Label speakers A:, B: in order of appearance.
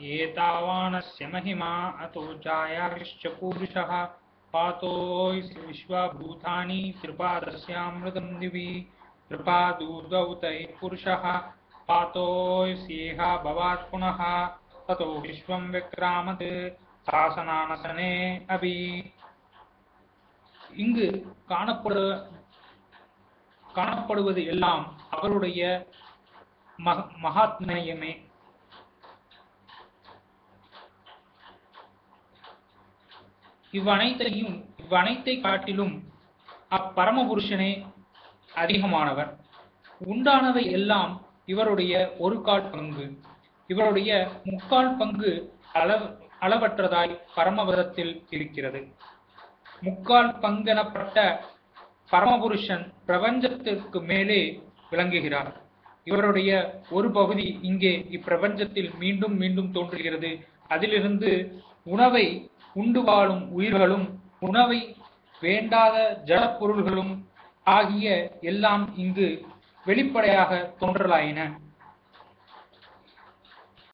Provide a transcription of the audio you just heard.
A: एतावानस्य महिमा अतो जायाविश्च पूरुषः पातोऽसि विश्वभूतानि त्रिपादस्यामृतं दिवि त्रिपादूर्ध्वौ तैः पुरुषः पातोऽस्येह भवात् पुनः ततो विश्वं विक्रामत् சாசனானசனே அபி. இங்கு காணப்படுவது எல்லாம் அவருடைய மகாத்மயமே. இவ்வனைத்தை காட்டிலும் அப்பரமபுருஷனே அதிகமானவர். உண்டானவை எல்லாம் இவருடைய ஒரு கால் பங்கு. இவருடைய முக்கால் பங்கு அளவற்றதாய் பரமபதத்தில் இருக்கிறது. முக்கால் பங்கெனப்பட்ட பரமபுருஷன் பிரபஞ்சத்திற்கு மேலே விளங்குகிறார். இவருடைய ஒரு பகுதி இங்கே இப்பிரபஞ்சத்தில் மீண்டும் மீண்டும் தோன்றுகிறது. அதிலிருந்து உணவை உண்டு வாழும் உயிர்களும் உணவை வேண்டாத ஜடப்பொருள்களும் ஆகிய எல்லாம் இங்கு வெளிப்படையாக தோன்றலாயின.